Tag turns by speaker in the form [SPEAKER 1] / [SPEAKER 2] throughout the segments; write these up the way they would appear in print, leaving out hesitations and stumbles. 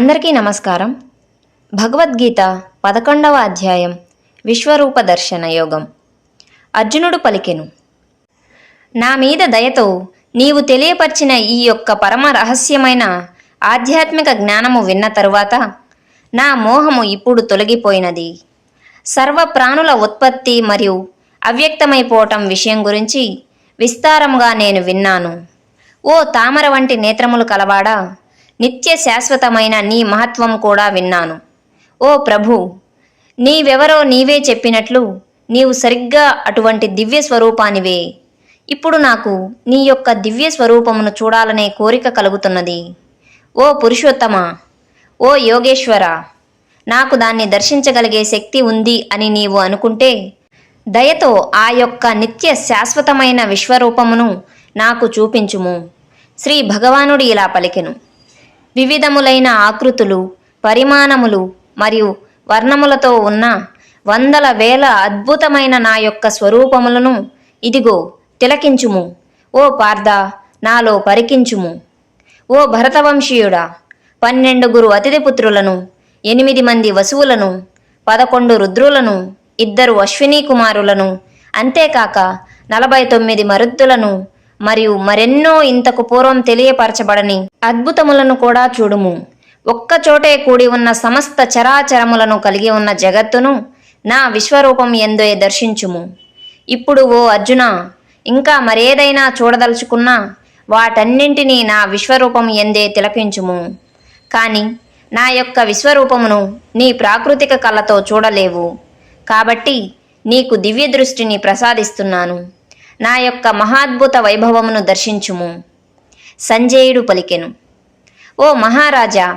[SPEAKER 1] అందరికీ నమస్కారం. భగవద్గీత 11వ అధ్యాయం విశ్వరూప దర్శన యోగం. అర్జునుడు పలికెను, నా మీద దయతో నీవు తెలియపరిచిన ఈ యొక్క పరమ రహస్యమైన ఆధ్యాత్మిక జ్ఞానము విన్న తరువాత నా మోహము ఇప్పుడు తొలగిపోయినది. సర్వ ప్రాణుల ఉత్పత్తి మరియు అవ్యక్తమైపోవటం విషయం గురించి విస్తారముగా నేను విన్నాను. ఓ తామర వంటి నేత్రములు కలవాడా, నిత్య శాశ్వతమైన నీ మహత్వం కూడా విన్నాను. ఓ ప్రభు, నీవెవరో నీవే చెప్పినట్లు నీవు సరిగ్గా అటువంటి దివ్య స్వరూపానివే. ఇప్పుడు నాకు నీ యొక్క దివ్య స్వరూపమును చూడాలనే కోరిక కలుగుతున్నది. ఓ పురుషోత్తమ, ఓ యోగేశ్వర, నాకు దాన్ని దర్శించగలిగే శక్తి ఉంది అని నీవు అనుకుంటే దయతో ఆ యొక్క నిత్య శాశ్వతమైన విశ్వరూపమును నాకు చూపించుము. శ్రీ భగవానుడు ఇలా పలికెను, వివిధములైన ఆకృతులు, పరిమాణములు మరియు వర్ణములతో ఉన్న వందల వేల అద్భుతమైన నా యొక్క స్వరూపములను ఇదిగో తిలకించుము. ఓ పార్థ, నాలో పరికించుము. ఓ భరతవంశీయుడా, 12 అతిథిపుత్రులను, 8 మంది వసువులను, 11 రుద్రులను, 2 అశ్వినీ కుమారులను, అంతేకాక 49 మరుద్దులను మరియు మరెన్నో ఇంతకు పూర్వం తెలియపరచబడని అద్భుతములను కూడా చూడుము. ఒక్కచోటే కూడి ఉన్న సమస్త చరాచరములను కలిగి ఉన్న జగత్తును నా విశ్వరూపం యందే దర్శించుము. ఇప్పుడు ఓ అర్జున, ఇంకా మరేదైనా చూడదలుచుకున్నా వాటన్నింటినీ నా విశ్వరూపం యందే తిలకించుము. కానీ నా యొక్క విశ్వరూపమును నీ ప్రాకృతిక కళ్ళతో చూడలేవు. కాబట్టి నీకు దివ్య దృష్టిని ప్రసాదిస్తున్నాను. నా యొక్క మహాద్భుత వైభవమును దర్శించుము. సంజయుడు పలికెను, ఓ మహారాజా,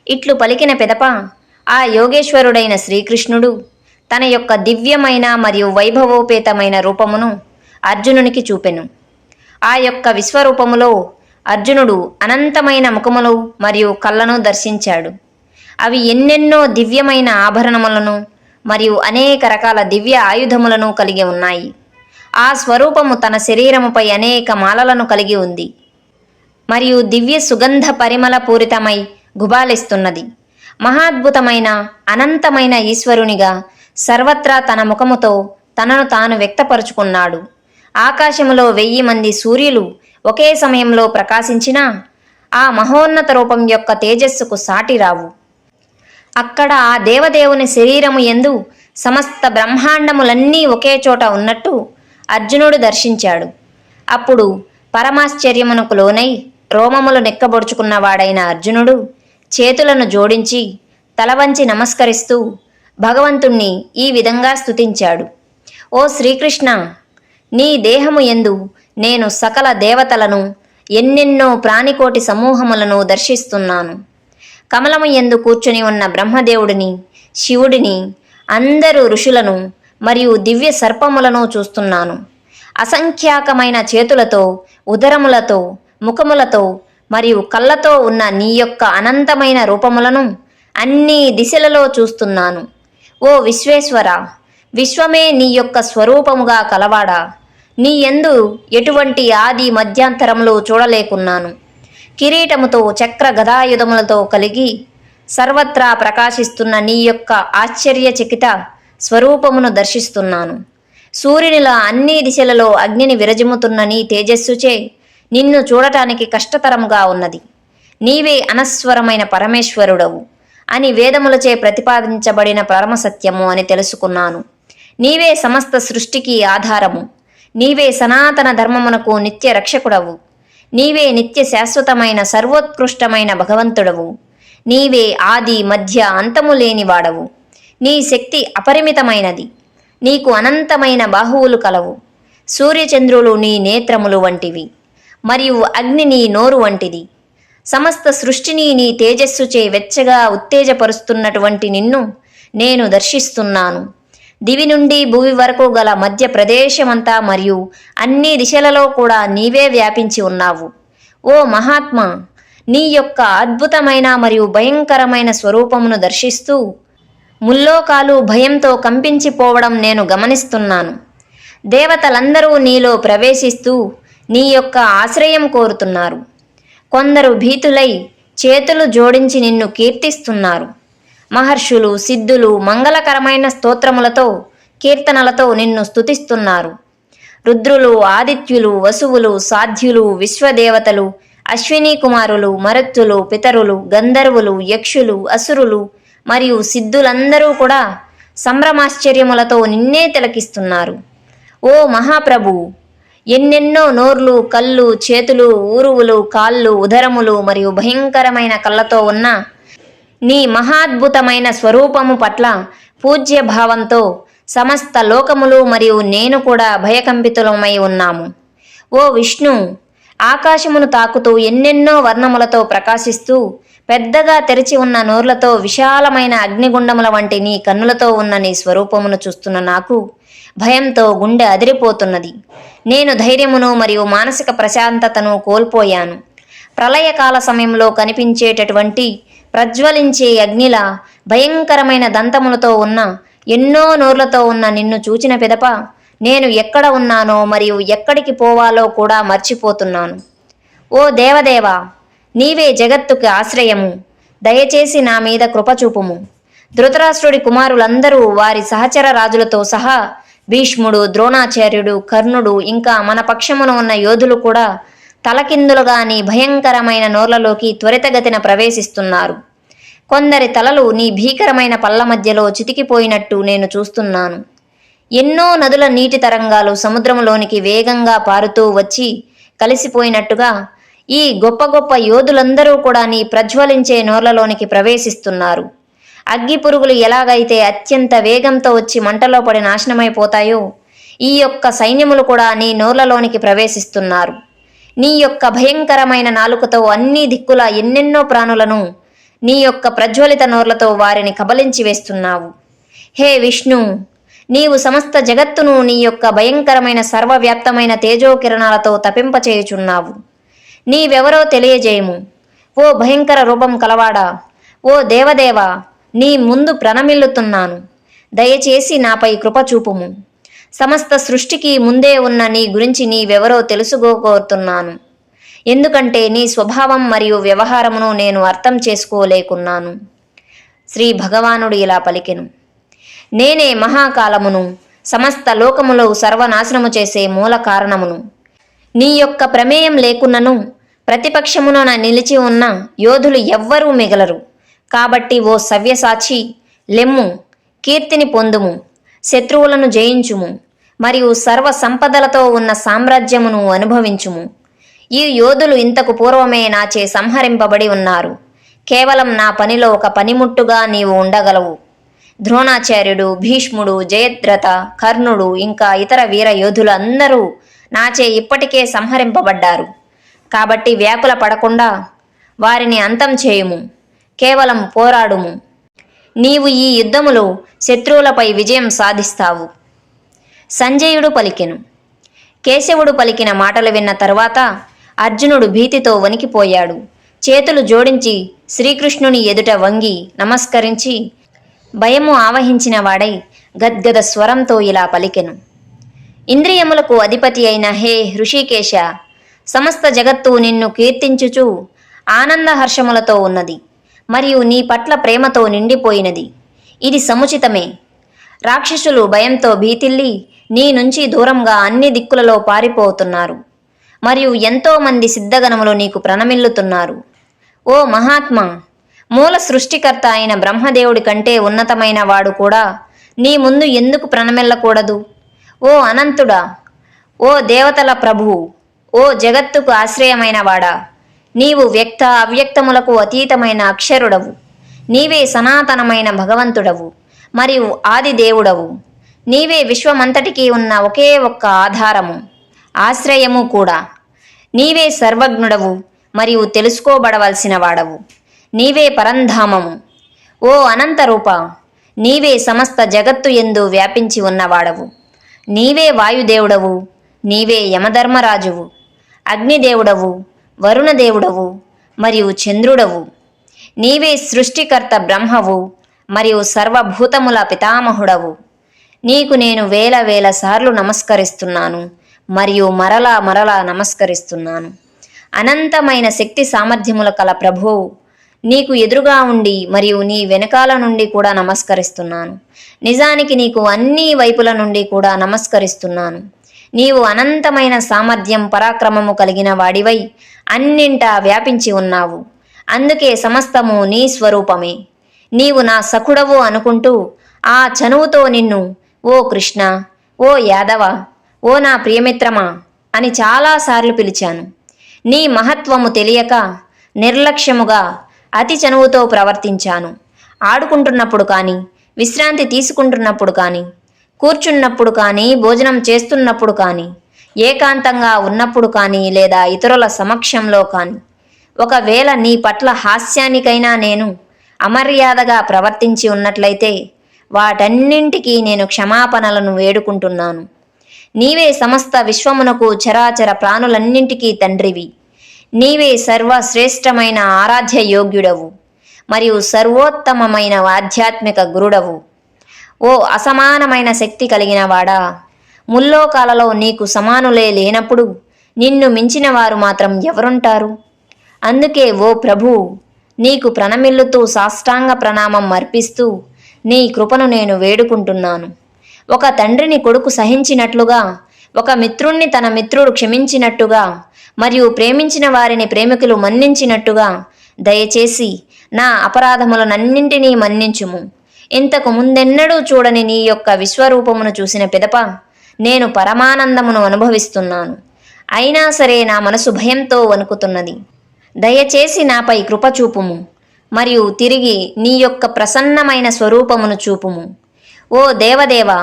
[SPEAKER 1] ఇట్లు పలికిన పిదప ఆ యోగేశ్వరుడైన శ్రీకృష్ణుడు తన యొక్క దివ్యమైన మరియు వైభవోపేతమైన రూపమును అర్జునునికి చూపెను. ఆ యొక్క విశ్వరూపములో అర్జునుడు అనంతమైన ముఖములు మరియు కళ్ళను దర్శించాడు. అవి ఎన్నెన్నో దివ్యమైన ఆభరణములను మరియు అనేక రకాల దివ్య ఆయుధములను కలిగి ఉన్నాయి. ఆ స్వరూపము తన శరీరముపై అనేక మాలలను కలిగి ఉంది మరియు దివ్య సుగంధ పరిమళ పూరితమై గుబాలిస్తున్నది. మహాద్భుతమైన అనంతమైన ఈశ్వరునిగా సర్వత్రా తన ముఖముతో తనను తాను వ్యక్తపరుచుకున్నాడు. ఆకాశములో 1000 మంది సూర్యులు ఒకే సమయంలో ప్రకాశించినా ఆ మహోన్నత రూపం యొక్క తేజస్సుకు సాటి రావు. అక్కడ ఆ దేవదేవుని శరీరము యందు సమస్త బ్రహ్మాండములన్నీ ఒకే చోట ఉన్నట్టు అర్జునుడు దర్శించాడు. అప్పుడు పరమాశ్చర్యమునకు లోనై రోమములు నెక్కబొడుచుకున్నవాడైన అర్జునుడు చేతులను జోడించి తలవంచి నమస్కరిస్తూ భగవంతుణ్ణి ఈ విధంగా స్తుతించాడు, ఓ శ్రీకృష్ణ, నీ దేహము యందు నేను సకల దేవతలను, ఎన్నెన్నో ప్రాణికోటి సమూహములను దర్శిస్తున్నాను. కమలము యందు కూర్చుని ఉన్న బ్రహ్మదేవుడిని, శివుడిని, అందరు ఋషులను మరియు దివ్య సర్పములను చూస్తున్నాను. అసంఖ్యాకమైన చేతులతో, ఉదరములతో, ముఖములతో మరియు కళ్ళతో ఉన్న నీ యొక్క అనంతమైన రూపములను అన్ని దిశలలో చూస్తున్నాను. ఓ విశ్వేశ్వర, విశ్వమే నీ యొక్క స్వరూపముగా కలవాడా, నీ యందు ఎటువంటి ఆది మధ్యాంతరములు చూడలేకున్నాను. కిరీటముతో చక్ర గదాయుధములతో కలిగి సర్వత్రా ప్రకాశిస్తున్న నీ యొక్క ఆశ్చర్యచకిత స్వరూపమును దర్శిస్తున్నాను. సూర్యునిలా అన్ని దిశలలో అగ్నిని విరజిమ్ముతున్న నీ తేజస్సుచే నిన్ను చూడటానికి కష్టతరముగా ఉన్నది. నీవే అనస్వరమైన పరమేశ్వరుడవు అని వేదములచే ప్రతిపాదించబడిన పరమసత్యము అని తెలుసుకున్నాను. నీవే సమస్త సృష్టికి ఆధారము. నీవే సనాతన ధర్మమునకు నిత్య రక్షకుడవు. నీవే నిత్య శాశ్వతమైన సర్వోత్కృష్టమైన భగవంతుడవు. నీవే ఆది మధ్య అంతము లేనివాడవు. నీ శక్తి అపరిమితమైనది. నీకు అనంతమైన బాహువులు కలవు. సూర్యచంద్రులు నీ నేత్రములు వంటివి మరియు అగ్ని నీ నోరు వంటిది. సమస్త సృష్టిని నీ తేజస్సుచే వెచ్చగా ఉత్తేజపరుస్తున్నటువంటి నిన్ను నేను దర్శిస్తున్నాను. దివి నుండి భూమి వరకు గల మధ్య ప్రదేశమంతా మరియు అన్ని దిశలలో కూడా నీవే వ్యాపించి ఉన్నావు. ఓ మహాత్మా, నీ యొక్క అద్భుతమైన మరియు భయంకరమైన స్వరూపమును దర్శిస్తూ ముల్లోకాలు భయంతో కంపించిపోవడం నేను గమనిస్తున్నాను. దేవతలందరూ నీలో ప్రవేశిస్తూ నీ యొక్క ఆశ్రయం కోరుతున్నారు. కొందరు భీతులై చేతులు జోడించి నిన్ను కీర్తిస్తున్నారు. మహర్షులు, సిద్ధులు మంగళకరమైన స్తోత్రములతో, కీర్తనలతో నిన్ను స్తుతిస్తున్నారు. రుద్రులు, ఆదిత్యులు, వసువులు, సాధ్యులు, విశ్వదేవతలు, అశ్వినీ కుమారులు, మరుత్తులు, పితరులు, గంధర్వులు, యక్షులు, అసురులు మరియు సిద్ధులందరూ కూడా సంభ్రమాశ్చర్యములతో నిన్నే తిలకిస్తున్నారు. ఓ మహాప్రభు, ఎన్నెన్నో నోర్లు, కళ్ళు, చేతులు, ఊరువులు, కాళ్ళు, ఉదరములు మరియు భయంకరమైన కళ్ళతో ఉన్న నీ మహాద్భుతమైన స్వరూపము పట్ల పూజ్య భావంతో సమస్త లోకములు మరియు నేను కూడా భయకంపితులమై ఉన్నాము. ఓ విష్ణు, ఆకాశమును తాకుతూ ఎన్నెన్నో వర్ణములతో ప్రకాశిస్తూ పెద్దగా తెరిచి ఉన్న నోర్లతో విశాలమైన అగ్నిగుండముల వంటి నీ కన్నులతో ఉన్న నీ స్వరూపమును చూస్తున్న నాకు భయంతో గుండె అదిరిపోతున్నది. నేను ధైర్యమును మరియు మానసిక ప్రశాంతతను కోల్పోయాను. ప్రళయకాల సమయంలో కనిపించేటటువంటి ప్రజ్వలించే అగ్నిలా భయంకరమైన దంతములతో ఉన్న ఎన్నో నోర్లతో ఉన్న నిన్ను చూచిన పిదప నేను ఎక్కడ ఉన్నానో మరియు ఎక్కడికి పోవాలో కూడా మర్చిపోతున్నాను. ఓ దేవదేవా, నీవే జగత్తుకి ఆశ్రయము. దయచేసి నా మీద కృపచూపుము. ధృతరాష్ట్రుడి కుమారులందరూ వారి సహచర రాజులతో సహా భీష్ముడు, ద్రోణాచార్యుడు, కర్ణుడు ఇంకా మన పక్షమున ఉన్న యోధులు కూడా తలకిందులుగా నీ భయంకరమైన నోర్లలోకి త్వరితగతిన ప్రవేశిస్తున్నారు. కొందరి తలలు నీ భీకరమైన పళ్ళ మధ్యలో చితికిపోయినట్టు నేను చూస్తున్నాను. ఎన్నో నదుల నీటి తరంగాలు సముద్రంలోనికి వేగంగా పారుతూ వచ్చి కలిసిపోయినట్టుగా ఈ గొప్ప గొప్ప యోధులందరూ కూడా నీ ప్రజ్వలించే నోర్లలోనికి ప్రవేశిస్తున్నారు. అగ్గి పురుగులు ఎలాగైతే అత్యంత వేగంతో వచ్చి మంటలో పడి నాశనమైపోతాయో ఈ యొక్క సైన్యములు కూడా నీ నోర్లలోనికి ప్రవేశిస్తున్నారు. నీ యొక్క భయంకరమైన నాలుకతో అన్ని దిక్కుల ఎన్నెన్నో ప్రాణులను నీ యొక్క ప్రజ్వలిత నోర్లతో వారిని కబలించి వేస్తున్నావు. హే విష్ణు, నీవు సమస్త జగత్తును నీ యొక్క భయంకరమైన సర్వవ్యాప్తమైన తేజోకిరణాలతో తపింపచేయుచున్నావు. నీవెవరో తెలియజేయము. ఓ భయంకర రూపం కలవాడా, ఓ దేవదేవా, నీ ముందు ప్రణమిల్లుతున్నాను. దయచేసి నాపై కృప చూపుము. సమస్త సృష్టికి ముందే ఉన్న నీ గురించి నీవెవరో తెలుసుకోకోరుతున్నాను. ఎందుకంటే నీ స్వభావం మరియు వ్యవహారమును నేను అర్థం చేసుకోలేకున్నాను. శ్రీ భగవానుడు ఇలా పలికెను. నేనే మహాకాలమును, సమస్త లోకములో సర్వనాశనము చేసే మూల కారణమును. నీ యొక్క ప్రమేయం లేకున్నను ప్రతిపక్షమున నిలిచి ఉన్న యోధులు ఎవ్వరూ మిగలరు. కాబట్టి ఓ సవ్యసాచి, లెమ్ము, కీర్తిని పొందుము, శత్రువులను జయించుము మరియు సర్వ సంపదలతో ఉన్న సామ్రాజ్యమును అనుభవించుము. ఈ యోధులు ఇంతకు పూర్వమే నాచే సంహరింపబడి ఉన్నారు. కేవలం నా పనిలో ఒక పనిముట్టుగా నీవు ఉండగలవు. ద్రోణాచార్యుడు, భీష్ముడు, జయద్రథ, కర్ణుడు ఇంకా ఇతర వీర యోధులు అందరూ నాచే ఇప్పటికే సంహరింపబడ్డారు. కాబట్టి వ్యాకుల పడకుండా వారిని అంతం చేయుము. కేవలం పోరాడుము. నీవు ఈ యుద్ధములో శత్రువులపై విజయం సాధిస్తావు. సంజయుడు పలికెను. కేశవుడు పలికిన మాటలు విన్న తరువాత అర్జునుడు భీతితో వణికిపోయాడు. చేతులు జోడించి శ్రీకృష్ణుని ఎదుట వంగి నమస్కరించి భయము ఆవహించిన వాడై గద్గద స్వరంతో ఇలా పలికెను. ఇంద్రియములకు అధిపతి అయిన హే హృషికేశ, సమస్త జగత్తు నిన్ను కీర్తించుచు ఆనందహర్షములతో ఉన్నది మరియు నీ పట్ల ప్రేమతో నిండిపోయినది. ఇది సముచితమే. రాక్షసులు భయంతో భీతిల్లి నీ నుంచి దూరంగా అన్ని దిక్కులలో పారిపోతున్నారు మరియు ఎంతోమంది సిద్ధగణములు నీకు ప్రణమిల్లుతున్నారు. ఓ మహాత్మా, మూల సృష్టికర్త అయిన బ్రహ్మదేవుడి కంటే ఉన్నతమైన వాడు కూడా నీ ముందు ఎందుకు ప్రణమిల్లకూడదు? ఓ అనంతుడా, ఓ దేవతల ప్రభువు, ఓ జగత్తుకు ఆశ్రయమైన వాడా, నీవు వ్యక్త అవ్యక్తములకు అతీతమైన అక్షరుడవు. నీవే సనాతనమైన భగవంతుడవు మరియు ఆది దేవుడవు. నీవే విశ్వమంతటికీ ఉన్న ఒకే ఒక్క ఆధారము, ఆశ్రయము కూడా. నీవే సర్వజ్ఞుడవు మరియు తెలుసుకోబడవలసిన వాడవు. నీవే పరంధామము. ఓ అనంతరూప, నీవే సమస్త జగత్తు యందు వ్యాపించి ఉన్నవాడవు. నీవే వాయుదేవుడవు, నీవే యమధర్మరాజువు, అగ్నిదేవుడవు, వరుణదేవుడవు మరియు చంద్రుడవు. నీవే సృష్టికర్త బ్రహ్మవు మరియు సర్వభూతముల పితామహుడవు. నీకు నేను వేల వేల సార్లు నమస్కరిస్తున్నాను మరియు మరలా మరలా నమస్కరిస్తున్నాను. అనంతమైన శక్తి సామర్థ్యముల కల ప్రభువు, నీకు ఎదురుగా ఉండి మరియు నీ వెనకాల నుండి కూడా నమస్కరిస్తున్నాను. నిజానికి నీకు అన్ని వైపుల నుండి కూడా నమస్కరిస్తున్నాను. నీవు అనంతమైన సామర్థ్యం పరాక్రమము కలిగిన వాడివై అన్నింటా వ్యాపించి ఉన్నావు. అందుకే సమస్తము నీ స్వరూపమే. నీవు నా సఖుడవు అనుకుంటూ ఆ చనువుతో నిన్ను ఓ కృష్ణ, ఓ యాదవ, ఓ నా ప్రియమిత్రమా అని చాలాసార్లు పిలిచాను. నీ మహత్వము తెలియక నిర్లక్ష్యముగా అతి చనువుతో ప్రవర్తించాను. ఆడుకుంటున్నప్పుడు కానీ, విశ్రాంతి తీసుకుంటున్నప్పుడు కానీ, కూర్చున్నప్పుడు కానీ, భోజనం చేస్తున్నప్పుడు కానీ, ఏకాంతంగా ఉన్నప్పుడు కానీ, లేదా ఇతరుల సమక్షంలో కానీ, ఒకవేళ నీ పట్ల హాస్యానికైనా నేను అమర్యాదగా ప్రవర్తించి ఉన్నట్లయితే వాటన్నింటికీ నేను క్షమాపణలను వేడుకుంటున్నాను. నీవే సమస్త విశ్వమునకు చరాచర ప్రాణులన్నింటికీ తండ్రివి. నీవే సర్వశ్రేష్టమైన ఆరాధ్య యోగ్యుడవు మరియు సర్వోత్తమమైన ఆధ్యాత్మిక గురుడవు. ఓ అసమానమైన శక్తి కలిగిన వాడా, ముల్లోకాలలో నీకు సమానులే లేనప్పుడు నిన్ను మించిన వారు మాత్రం ఎవరుంటారు? అందుకే ఓ ప్రభూ, నీకు ప్రణమిల్లుతూ సాష్టాంగ ప్రణామం అర్పిస్తూ నీ కృపను నేను వేడుకుంటున్నాను. ఒక తండ్రిని కొడుకు సహించినట్లుగా, ఒక మిత్రుణ్ణి తన మిత్రుడు క్షమించినట్టుగా మరియు ప్రేమించిన వారిని ప్రేమికులు మన్నించినట్టుగా దయచేసి నా అపరాధములనన్నింటినీ మన్నించుము. ఇంతకు ముందెన్నడూ చూడని నీ యొక్క విశ్వరూపమును చూసిన పిదప నేను పరమానందమును అనుభవిస్తున్నాను. అయినా సరే నా మనసు భయంతో వణుకుతున్నది. దయచేసి నాపై కృప చూపుము మరియు తిరిగి నీ యొక్క ప్రసన్నమైన స్వరూపమును చూపుము. ఓ దేవదేవా,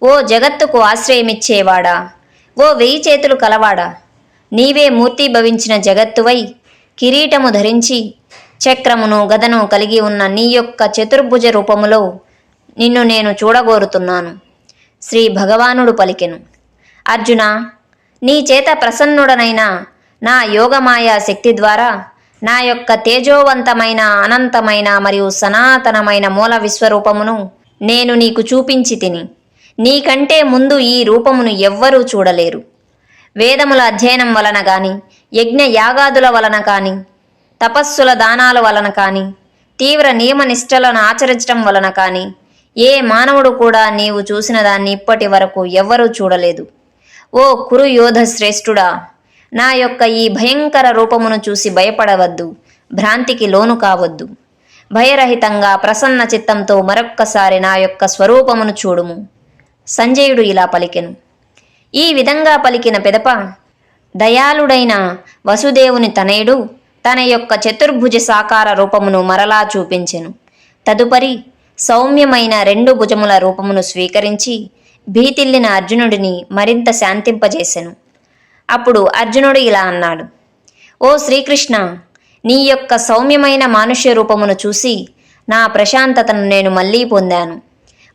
[SPEAKER 1] ఓ జగత్తుకు ఆశ్రయమిచ్చేవాడా, ఓ 1000 చేతులు కలవాడా, నీవే మూర్తిభవించిన జగత్తువై కిరీటము ధరించి చక్రమును గదను కలిగి ఉన్న నీ యొక్క చతుర్భుజ రూపములో నిన్ను నేను చూడగోరుతున్నాను. శ్రీ భగవానుడు పలికెను, అర్జున, నీ చేత ప్రసన్నుడనైన నా యోగమాయా శక్తి ద్వారా నా యొక్క తేజోవంతమైన అనంతమైన మరియు సనాతనమైన మూల విశ్వరూపమును నేను నీకు చూపించి తిని. నీకంటే ముందు ఈ రూపమును ఎవ్వరూ చూడలేరు. వేదముల అధ్యయనం వలన కానీ, యజ్ఞ యాగాదుల వలన కానీ, తపస్సుల దానాల వలన కానీ, తీవ్ర నియమనిష్టలను ఆచరించడం వలన కానీ ఏ మానవుడు కూడా నీవు చూసిన దాన్ని ఇప్పటి వరకు ఎవ్వరూ చూడలేదు. ఓ కురు యోధ శ్రేష్ఠుడా, నా యొక్క ఈ భయంకర రూపమును చూసి భయపడవద్దు, భ్రాంతికి లోను కావద్దు. భయరహితంగా ప్రసన్న చిత్తంతో మరొక్కసారి నా యొక్క స్వరూపమును చూడుము. సంజయుడు ఇలా పలికెను. ఈ విధంగా పలికిన పిదప దయాళుడైన వసుదేవుని తనయుడు తన యొక్క చతుర్భుజ సాకార రూపమును మరలా చూపించెను. తదుపరి సౌమ్యమైన 2 భుజముల రూపమును స్వీకరించి భీతిల్లిన అర్జునుడిని మరింత శాంతింపజేసెను. అప్పుడు అర్జునుడు ఇలా అన్నాడు, ఓ శ్రీకృష్ణ, నీ యొక్క సౌమ్యమైన మానుష్య రూపమును చూసి నా ప్రశాంతతను నేను మళ్ళీ పొందాను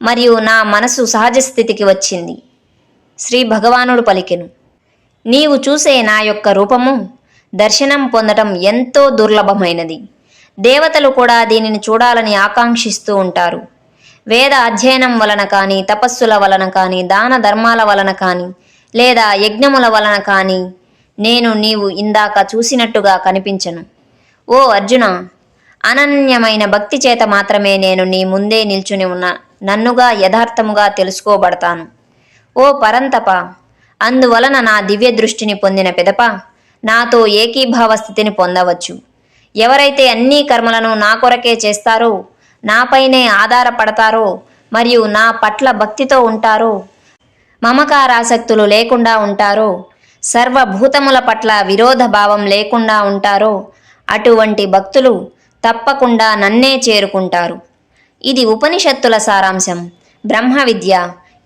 [SPEAKER 1] మరియు నా మనసు సహజ స్థితికి వచ్చింది. శ్రీ భగవానుడు పలికెను, నీవు చూసే నా యొక్క రూపము దర్శనం పొందటం ఎంతో దుర్లభమైనది. దేవతలు కూడా దీనిని చూడాలని ఆకాంక్షిస్తూ ఉంటారు. వేద అధ్యయనం వలన కానీ, తపస్సుల వలన కానీ, దాన ధర్మాల వలన కానీ, లేదా యజ్ఞముల వలన కానీ నీవు ఇందాక చూసినట్టుగా కనిపించను. ఓ అర్జున, అనన్యమైన భక్తి చేత మాత్రమే నేను నీ ముందే నిల్చుని ఉన్న నన్నుగా యథార్థముగా తెలుసుకోబడతాను. ఓ పరంతప, అందువలన నా దివ్య దృష్టిని పొందిన పిదప నాతో ఏకీభావ స్థితిని పొందవచ్చు. ఎవరైతే అన్ని కర్మలను నా కొరకే చేస్తారో, నాపైనే ఆధారపడతారో మరియు నా పట్ల భక్తితో ఉంటారో, మమకారాసక్తులు లేకుండా ఉంటారో, సర్వభూతముల పట్ల విరోధ భావం లేకుండా ఉంటారో, అటువంటి భక్తులు తప్పకుండా నన్నే చేరుకుంటారు. ఇది ఉపనిషత్తుల సారాంశం, బ్రహ్మ విద్య,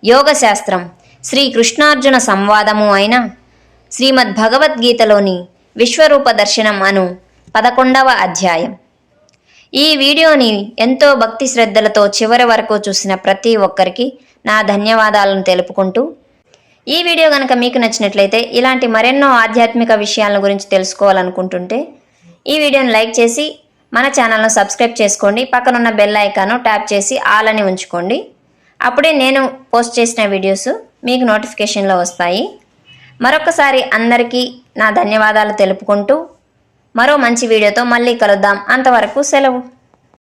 [SPEAKER 1] యోగశాస్త్రం, శ్రీకృష్ణార్జున సంవాదము అయిన శ్రీమద్భగవద్గీతలోని విశ్వరూప దర్శనం అను 11వ అధ్యాయం. ఈ వీడియోని ఎంతో భక్తి శ్రద్ధలతో చివరి వరకు చూసిన ప్రతి ఒక్కరికి నా ధన్యవాదాలను తెలుపుకుంటూ, ఈ వీడియో కనుక మీకు నచ్చినట్లయితే ఇలాంటి మరెన్నో ఆధ్యాత్మిక విషయాల గురించి తెలుసుకోవాలనుకుంటుంటే ఈ వీడియోని లైక్ చేసి మన ఛానల్ను సబ్స్క్రైబ్ చేసుకోండి. పక్కనున్న బెల్ ఐకాన్ను ట్యాప్ చేసి ఆల్ అని ఉంచుకోండి. అప్పుడే నేను పోస్ట్ చేసిన వీడియోస్ మీకు నోటిఫికేషన్లో వస్తాయి. మరొకసారి అందరికీ నా ధన్యవాదాలు తెలుపుకుంటూ మరో మంచి వీడియోతో మళ్ళీ కలుద్దాం. అంతవరకు సెలవు.